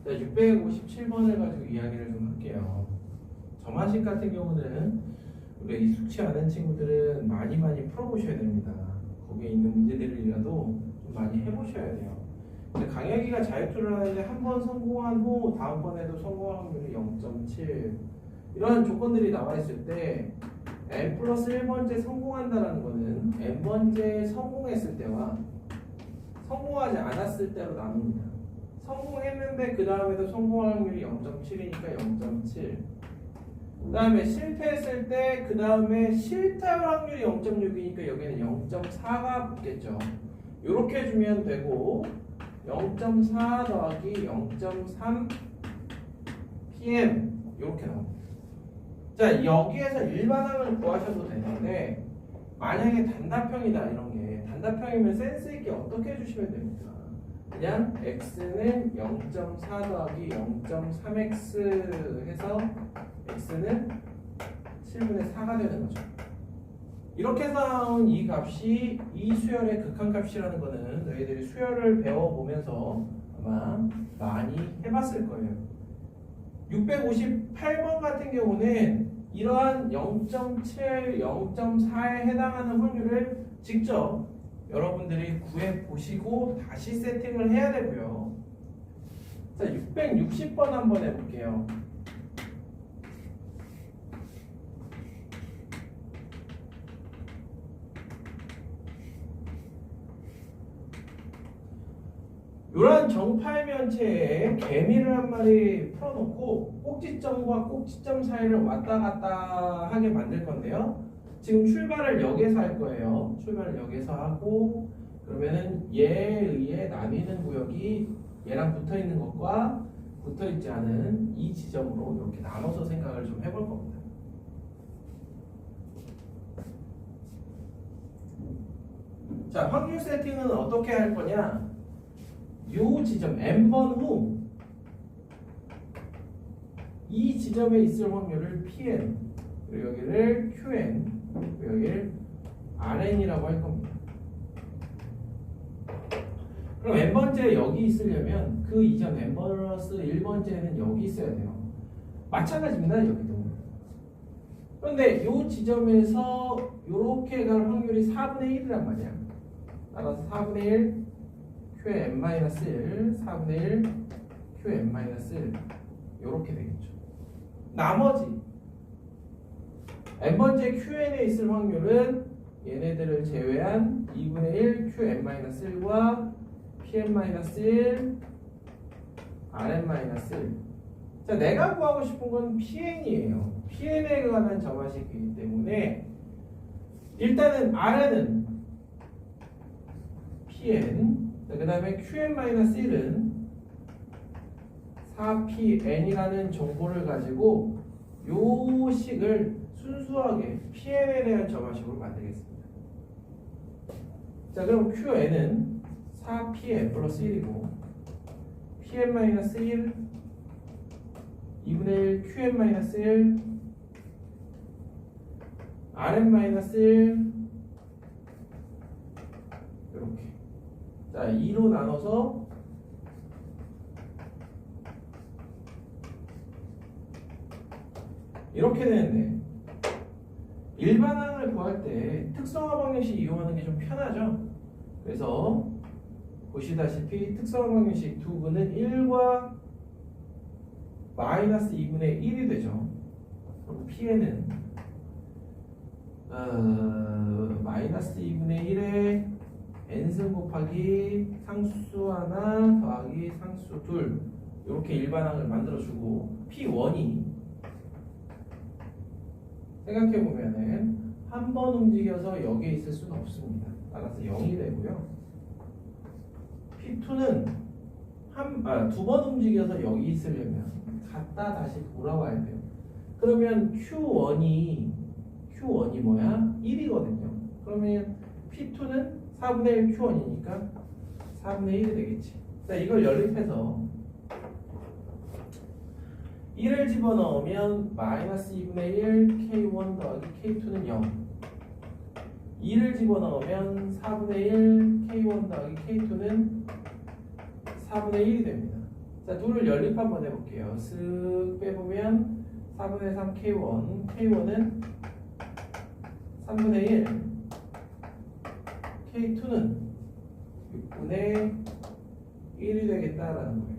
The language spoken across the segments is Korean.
자, 657번을 가지고 이야기를 좀 할게요. 점화식 같은 경우는 우리 익숙치 않은 친구들은 많이 풀어보셔야 됩니다. 거기에 있는 문제들이라도 좀 많이 해보셔야 돼요. 근데 강혁이가 자유투를 하는데 한 번 성공한 후 다음번에도 성공할 확률이 0.7 이런 조건들이 나와 있을 때 n 플러스 1번째 성공한다라는 거는 n번째 성공했을 때와 성공하지 않았을 때로 나눕니다. 성공했는데 그 다음에도 성공할 확률이 0.7이니까 0.7. 그 다음에 실패했을 때 그 다음에 실패할 확률이 0.6이니까 여기는 0.4가 붙겠죠. 이렇게 주면 되고 0.4 더하기 0.3 pm 이렇게 나옵니다. 자, 여기에서 일반항을 구하셔도 되는데 만약에 단답형이다 이런 게 단답형이면 센스 있게 어떻게 해주시면 됩니까? 그냥 x는 0.4 더하기 0.3x 해서 x는 7분의 4가 되는 거죠. 이렇게 나온 이 값이 이 수열의 극한값이라는 거는 너희들이 수열을 배워보면서 아마 많이 해봤을 거예요. 658번 같은 경우는 이러한 0.7, 0.4에 해당하는 확률을 직접 여러분들이 구해보시고 다시 세팅을 해야 되고요. 자, 660번 한번 해볼게요. 이러한 정팔면체에 개미를 한 마리 풀어놓고 꼭지점과 꼭지점 사이를 왔다 갔다 하게 만들 건데요. 지금 출발을 여기서 할 거예요. 출발을 여기서 하고 그러면은 얘에 의해 나뉘는 구역이 얘랑 붙어 있는 것과 붙어 있지 않은 이 지점으로 이렇게 나눠서 생각을 좀 해볼 겁니다. 자, 확률 세팅은 어떻게 할 거냐? 요 지점 n번 후 이 지점에 있을 확률을 pn 그리고 여기를 qn 그리고 여기를 rn이라고 할 겁니다. 그럼 n번째 여기 있으려면 그 이전 n 플러스 1번째는 여기 있어야 돼요. 마찬가지입니다. 여기도. 그런데 이 지점에서 이렇게 갈 확률이 4분의 1이란 말이야. 따라서 4분의 1 qn-1 4분의 1 qn-1 이렇게 되겠죠. 나머지 n번째 qn에 있을 확률은 얘네들을 제외한 2분의 1 qn-1과 pn-1 rn-1. 자, 내가 구하고 싶은 건 pn이에요. pn에 관한 점화식이기 때문에 일단은 rn은 pn 그 다음에 qn-1은 4pn이라는 정보를 가지고 요 식을 순수하게 pn에 대한 점화식으로 만들겠습니다. 자, 그럼 qn은 4pn 플러스 1이고 pn-1 2분의 1 qn-1 rn-1 이렇게 자, 2로 나눠서 이렇게 되는데 일반항을 구할 때 특성화 방정식 이용하는 게 좀 편하죠. 그래서 보시다시피 특성화 방정식 두근은 1과 마이너스 2분의 1이 되죠. 그럼 pn은 마이너스 2분의 1에 n승 곱하기 상수 하나 더하기 상수 둘 이렇게 일반항을 만들어주고 p1이 생각해보면은 한 번 움직여서 여기에 있을 수는 없습니다. 따라서 0이 되고요. P2는 두 번 움직여서 여기 있으려면 갔다 다시 돌아와야 돼요. 그러면 Q1이 뭐야? 1이거든요. 그러면 P2는 4분의 1 Q1이니까 4분의 1이 되겠지. 자, 이걸 연립해서 1을 집어넣으면 마이너스 2분의 1 K1 더하기 K2는 0 2를 집어넣으면 4분의 1 K1 더하기 K2는 4분의 1이 됩니다. 자, 둘을 연립 한번 해볼게요. 쓱 빼보면 4분의 3 K1, K1은 3분의 1, K2는 6분의 1이 되겠다라는 거예요.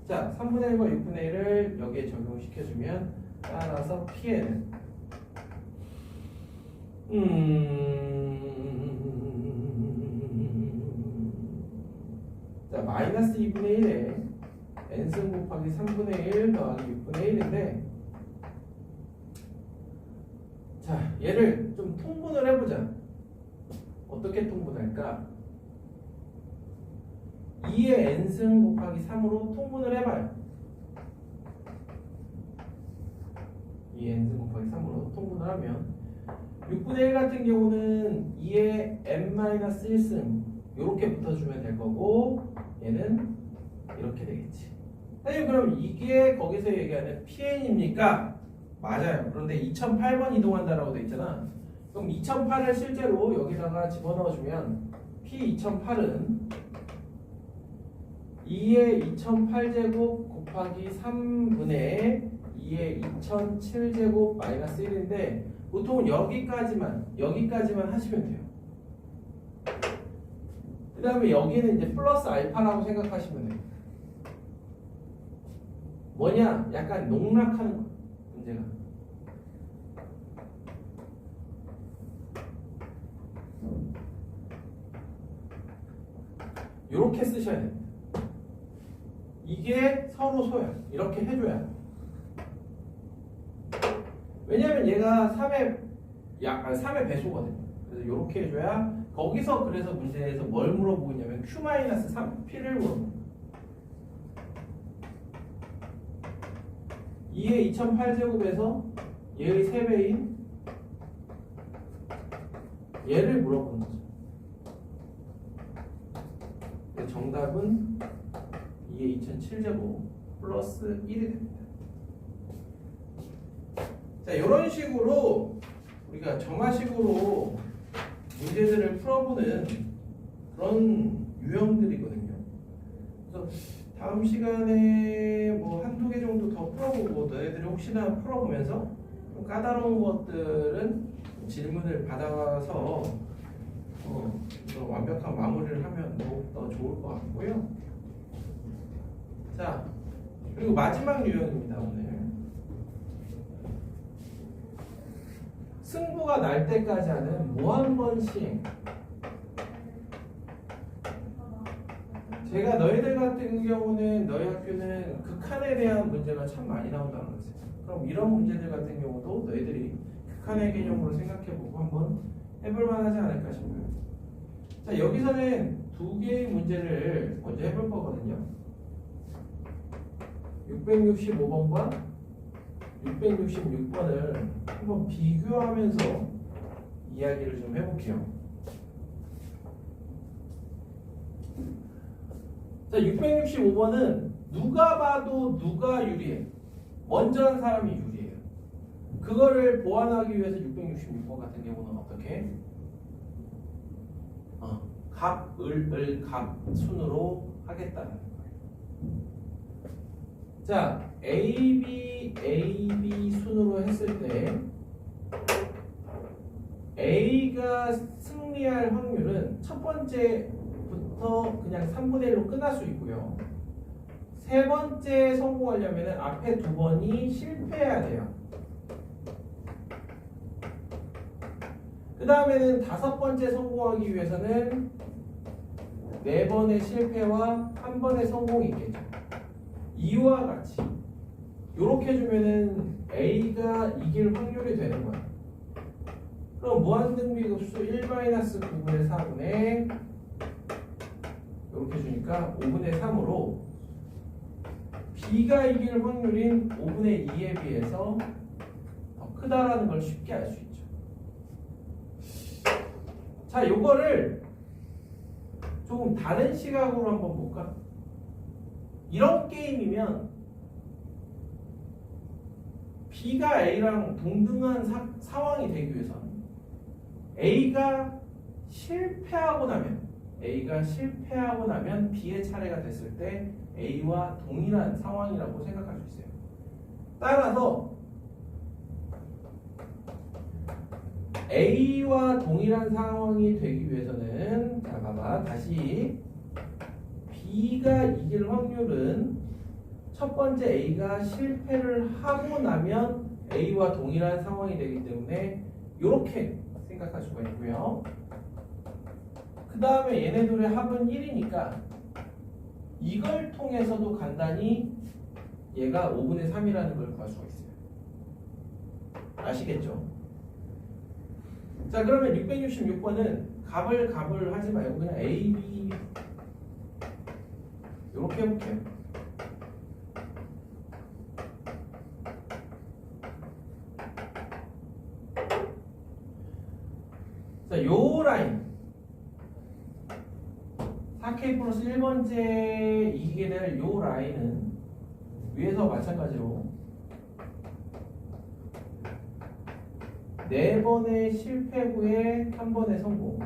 자, 3분의 1과 6분의 1을 여기에 적용시켜주면 따라서 P는 자, 마이너스 2분의 1에 n승 곱하기 3분의 1 더하기 6분의 1인데 자, 얘를 좀 통분을 해보자. 어떻게 통분할까? 2의 n승 곱하기 3으로 통분을 해봐요. 2의 n승 곱하기 3으로 통분을 하면 6분의 1 같은 경우는 2의 n-1승 이렇게 붙어주면 될 거고 얘는 이렇게 되겠지. 선생님 그럼 이게 거기서 얘기하는 PN입니까? 맞아요. 그런데 2008번 이동한다라고 돼 있잖아. 그럼 2008을 실제로 여기다가 집어넣어주면 P2008은 2의 2008제곱 곱하기 3분의 2의 2007제곱 마이너스 1인데 보통은 여기까지만 하시면 돼요. 그 다음에 여기는 이제 플러스 알파라고 생각하시면 돼요. 뭐냐? 약간 농락하는 거, 문제가. 이렇게 쓰셔야 됩니다. 이게 서로 소야. 이렇게 해줘야. 왜냐면 얘가 3의 배수거든요. 그래서 이렇게 해줘야 거기서 그래서 문제에서 뭘 물어보고 있냐면 Q-3, P를 물어보고 2의 2008제곱에서 얘의 3배인 얘를 물어보는 거죠. 정답은 2의 2007제곱 플러스 1이 됩니다. 자, 이런 식으로 우리가 정화식으로 문제들을 풀어보는 그런 유형들이거든요. 그래서 다음 시간에 뭐 한두 개 정도 더 풀어보고 너희들이 혹시나 풀어보면서 좀 까다로운 것들은 질문을 받아서 완벽한 마무리를 하면 더욱더 좋을 것 같고요. 자, 그리고 마지막 유형입니다. 오늘 승부가 날 때까지 하는 무한번 시행. 제가 너희들 같은 경우는 너희 학교는 극한에 대한 문제가 참 많이 나온다는 거죠. 그럼 이런 문제들 같은 경우도 너희들이 극한의 개념으로 생각해보고 한번 해볼 만하지 않을까 싶어요. 자, 여기서는 두 개의 문제를 먼저 해볼 거거든요. 665번과 666번을 한번 비교하면서 이야기를 좀 해볼게요. 자, 665번은 누가 봐도 누가 유리해. 먼저 한 사람이 유리해요. 그거를 보완하기 위해서 666번 같은 경우는 어떻게? 갑, 을, 갑 순으로 하겠다는 거예요. 자, AB 순으로 했을 때 A가 승리할 확률은 첫 번째부터 그냥 3분의 1로 끝날 수 있고요. 세 번째 성공하려면 앞에 두 번이 실패해야 돼요. 그 다음에는 다섯 번째 성공하기 위해서는 네 번의 실패와 한 번의 성공이 있겠죠. 이와 같이 이렇게 해주면은 A가 이길 확률이 되는 거야. 그럼 무한등비급수 1-9분의 4분의 이렇게 주니까 5분의 3으로 B가 이길 확률인 5분의 2에 비해서 더 크다라는 걸 쉽게 알 수 있죠. 자, 요거를 조금 다른 시각으로 한번 볼까? 이런 게임이면 B가 A랑 동등한 상황이 되기 위해서는 A가 실패하고 나면 A가 실패하고 나면 B의 차례가 됐을 때 A와 동일한 상황이라고 생각할 수 있어요. 따라서 A와 동일한 상황이 되기 위해서는 잠깐만 다시 B가 이길 확률은 첫 번째 A가 실패를 하고 나면 A와 동일한 상황이 되기 때문에 이렇게 생각할 수가 있고요. 그 다음에 얘네들의 합은 1이니까 이걸 통해서도 간단히 얘가 5분의 3이라는 걸 구할 수가 있어요. 아시겠죠? 자, 그러면 666번은 값을 하지 말고 그냥 A, B 이렇게 해볼게요. 자, 요 라인 4K 플러스 1번째 이기게 될 요 라인은 위에서 마찬가지로 4번의 실패 후에 1번의 성공.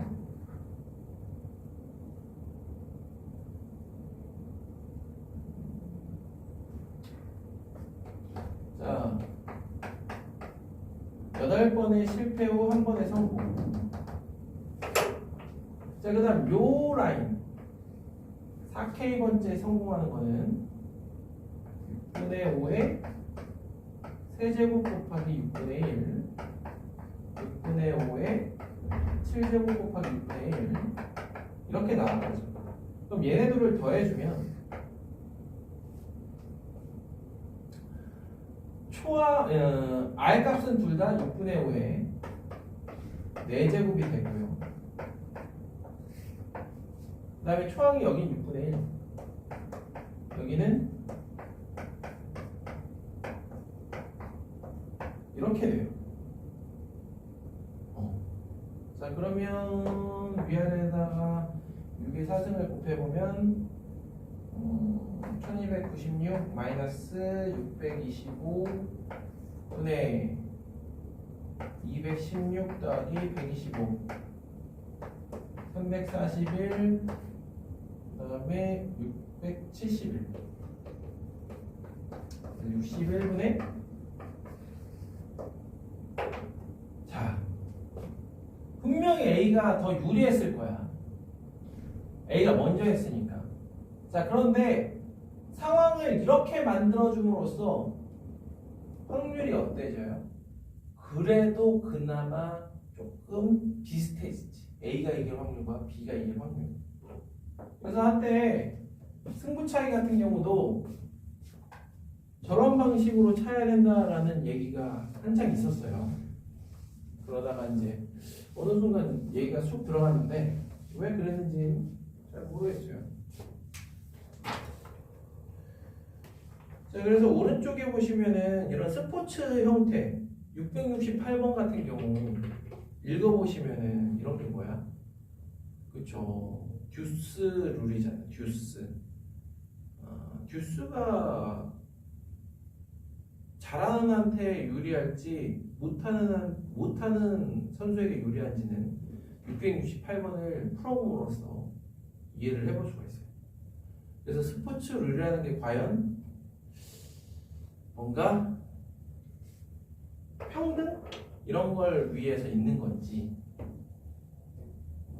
자, 8번의 실패 후 1번의 성공. 자, 그 다음 요 라인 4K번째 성공하는 거는 6분의 5에 세제곱 곱하기 6분의 1 6분의 5에 7제곱 곱하기 6분의 1 이렇게 나와가죠. 그럼 얘네들을 더해주면 R 값은 둘 다 6분의 5에 4제곱이 되고요. 그 다음에 초항이 여긴 6분의 1 여기는 이렇게 돼요. 자, 그러면 위아래에다가 6의 4승을 곱해보면 1296 마이너스 625 분의 216 더하기 125 341 그 다음에 671 61분의 자, 분명히 A가 더 유리했을 거야. A가 먼저 했으니까. 자, 그런데 상황을 이렇게 만들어줌으로써 확률이 어때져요? 그래도 그나마 조금 비슷해지지. A가 이길 확률과 B가 이길 확률. 그래서 한때 승부차기 같은 경우도 저런 방식으로 차야 된다라는 얘기가 한창 있었어요. 그러다가 이제 어느 순간 얘기가 쑥 들어갔는데 왜 그랬는지 잘 모르겠어요. 자, 그래서 오른쪽에 보시면은 이런 스포츠 형태 668번 같은 경우 읽어보시면은 이런 게 뭐야? 그쵸, 듀스 룰이잖아요. 듀스. 듀스가 잘하는 한테 유리할지 못하는 선수에게 유리한지는 668번을 풀어봄으로써 이해를 해볼 수가 있어요. 그래서 스포츠 룰이라는 게 과연 뭔가 평등? 이런 걸 위해서 있는 건지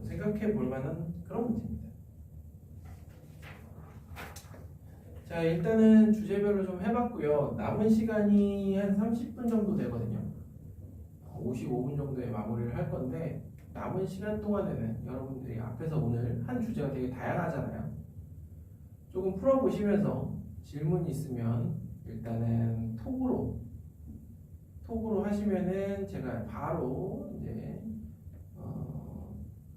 생각해 볼 만한 그런 문제입니다. 자, 일단은 주제별로 좀 해봤고요. 남은 시간이 한 30분 정도 되거든요. 55분 정도에 마무리를 할 건데 남은 시간 동안에는 여러분들이 앞에서 오늘 한 주제가 되게 다양하잖아요. 조금 풀어보시면서 질문 있으면 일단은 톡으로 하시면은 제가 바로 이제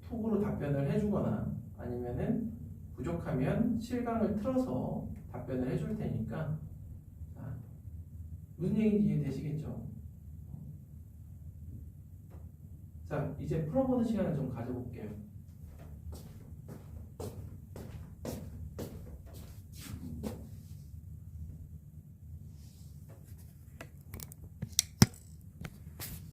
톡으로 답변을 해주거나 아니면은 부족하면 실강을 틀어서 답변을 해줄 테니까 무슨 얘기인지 이해되시겠죠? 자, 이제 풀어보는 시간을 좀 가져볼게요.